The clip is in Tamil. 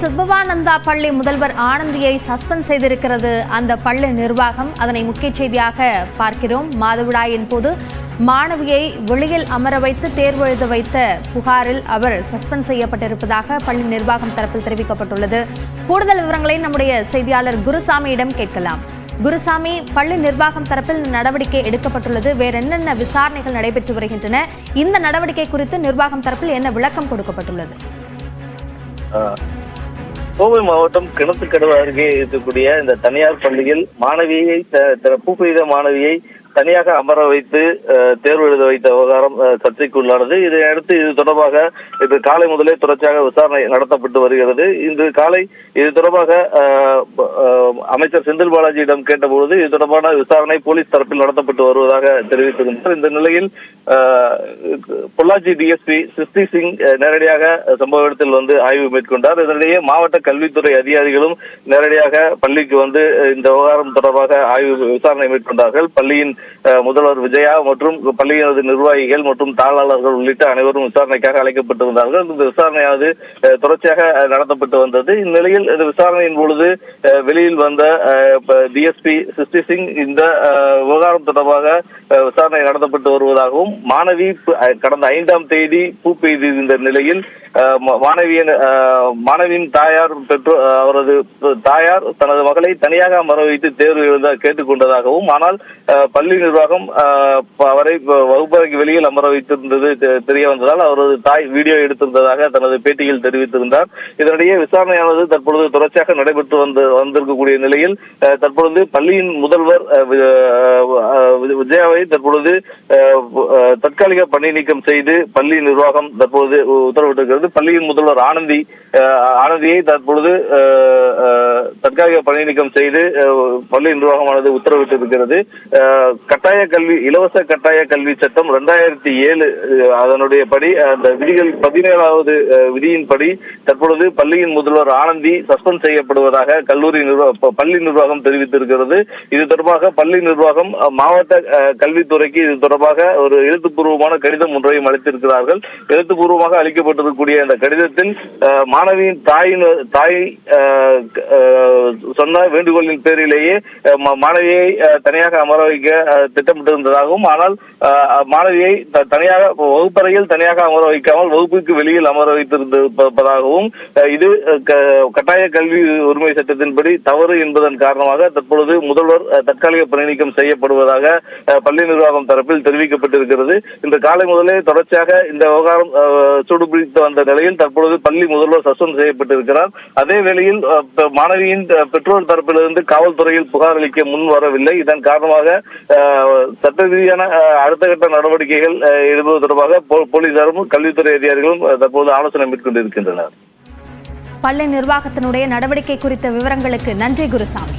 சித்பவானந்தா பள்ளி முதல்வர் ஆனந்தியை சஸ்பெண்ட் செய்திருக்கிறது அந்த பள்ளி நிர்வாகம். அதனை முக்கிய செய்தியாக பார்க்கிறோம். மாதவிடாயின் போது மாணவியை வெளியில் அமர வைத்து தேர்வு எழுத வைத்த புகாரில் அவர் சஸ்பெண்ட் செய்யப்பட்டிருப்பதாக பள்ளி நிர்வாகம் தரப்பில் தெரிவிக்கப்பட்டுள்ளது. கூடுதல் விவரங்களை நம்முடைய செய்தியாளர் குருசாமியிடம் கேட்கலாம். குருசாமி, பள்ளி நிர்வாகம் தரப்பில் நடவடிக்கை எடுக்கப்பட்டுள்ளது. வேற என்னென்ன விசாரணைகள் நடைபெற்று வருகின்றன? இந்த நடவடிக்கை குறித்து நிர்வாகம் தரப்பில் என்ன விளக்கம் கொடுக்கப்பட்டுள்ளது? கோவை மாவட்டம் கிணத்துக்கடவு அருகே இருக்கக்கூடிய இந்த தனியார் பள்ளியில் மாணவியை பூப்பெய்த மாணவியை தனியாக அமர வைத்து தேர்வு எழுத வைத்த விவகாரம் சர்ச்சைக்குள்ளானது. இதையடுத்து இது தொடர்பாக இன்று காலை முதலே தொடர்ச்சியாக விசாரணை நடத்தப்பட்டு வருகிறது. இன்று காலை இது தொடர்பாக அமைச்சர் செந்தில் பாலாஜியிடம் கேட்டபோது இது தொடர்பான விசாரணை போலீஸ் தரப்பில் நடத்தப்பட்டு வருவதாக தெரிவித்திருந்தார். இந்த நிலையில் பொள்ளாச்சி டிஎஸ்பி சிஸ்தி சிங் நேரடியாக சம்பவ இடத்தில் வந்து ஆய்வு மேற்கொண்டார். இதனிடையே மாவட்ட கல்வித்துறை அதிகாரிகளும் நேரடியாக பள்ளிக்கு வந்து இந்த விவகாரம் தொடர்பாக ஆய்வு விசாரணை மேற்கொண்டார்கள். பள்ளியின் முதல்வர் விஜயா மற்றும் பள்ளியினது நிர்வாகிகள் மற்றும் தாளாளர்கள் உள்ளிட்ட அனைவரும் விசாரணைக்காக அழைக்கப்பட்டிருந்தார்கள். இந்த விசாரணையானது தொடர்ச்சியாக நடத்தப்பட்டு வந்தது. இந்நிலையில் இந்த விசாரணையின் பொழுது வெளியில் வந்த டிஎஸ்பி சிஸ்டி சிங் இந்த விவகாரம் தொடர்பாக விசாரணை நடத்தப்பட்டு வருவதாகவும் மாணவி கடந்த 5ஆம் தேதி பூ பெய்திருந்த நிலையில் மாணவியின் தாயார் அவரது தாயார் தனது மகளை தனியாக அமர வைத்து தேர்வு எழுத கேட்டுக்கொண்டதாகவும், ஆனால் பள்ளி நிர்வாகம் அவரை வகுப்பறைக்கு வெளியில் அமர வைத்திருந்தது தெரிய வந்ததால் அவரது தாய் வீடியோ எடுத்திருந்ததாக தனது பேட்டியில் தெரிவித்திருந்தார். இதனிடையே விசாரணையானது தற்பொழுது தொடர்ச்சியாக நடைபெற்று வந்திருக்கக்கூடிய நிலையில் தற்பொழுது பள்ளியின் முதல்வர் விஜயாவை தற்பொழுது தற்காலிக பணி நீக்கம் செய்து பள்ளி நிர்வாகம் தற்பொழுது உத்தரவிட்டிருக்கிறது. பள்ளியின் முதல்வர் ஆனந்தியை தற்பொழுது தற்காலிக பணி நீக்கம் செய்து பள்ளி நிர்வாகமானது உத்தரவிட்டிருக்கிறது. கட்டாய கல்வி இலவச கட்டாய கல்வி சட்டம் 2007 அதனுடைய படி அந்த விதிகள் 17வது விதியின்படி தற்பொழுது பள்ளியின் முதல்வர் ஆனந்தி சஸ்பெண்ட் செய்யப்படுவதாக பள்ளி நிர்வாகம் தெரிவித்திருக்கிறது. இது தொடர்பாக பள்ளி நிர்வாகம் மாவட்ட கல்வித்துறைக்கு இது தொடர்பாக ஒரு எழுத்துப்பூர்வமான கடிதம் ஒன்றையும் அளித்திருக்கிறார்கள். எழுத்துப்பூர்வமாக அளிக்கப்பட்டிருக்கக்கூடிய இந்த கடிதத்தில் மாணவியின் தாய் சொன்ன வேண்டுகோளின் பேரிலேயே மாணவியை தனியாக அமர வைக்க திட்டமிட்டிருந்ததாகவும், ஆனால் மாணவியை தனியாக வகுப்பறையில் தனியாக அமர வைக்காமல் வகுப்புக்கு வெளியில் அமர வைத்திருப்பதாகவும், இது கட்டாய கல்வி உரிமை சட்டத்தின்படி தவறு என்பதன் காரணமாக தற்பொழுது முதல்வர் தற்காலிக பணி நீக்கம் செய்யப்படுவதாக பள்ளி நிர்வாகம் தரப்பில் தெரிவிக்கப்பட்டிருக்கிறது. இன்று காலை முதலே தொடர்ச்சியாக இந்த விவகாரம் சூடுபிடித்து வந்த நிலையில் தற்பொழுது பள்ளி முதல்வர் சஸ்பெண்ட் செய்யப்பட்டிருக்கிறார். அதே வேளையில் மாணவியின் பெற்றோர் தரப்பிலிருந்து காவல்துறையில் புகார் அளிக்க முன் வரவில்லை. இதன் காரணமாக சட்ட ரீதியான அடுத்த கட்ட நடவடிக்கைகள் எடுப்பது தொடர்பாக போலீசாரும் கல்வித்துறை அதிகாரிகளும் தற்போது ஆலோசனை மேற்கொண்டிருக்கின்றனர். பள்ளி நிர்வாகத்தினுடைய நடவடிக்கை குறித்த விவரங்களுக்கு நன்றி குருசாமி.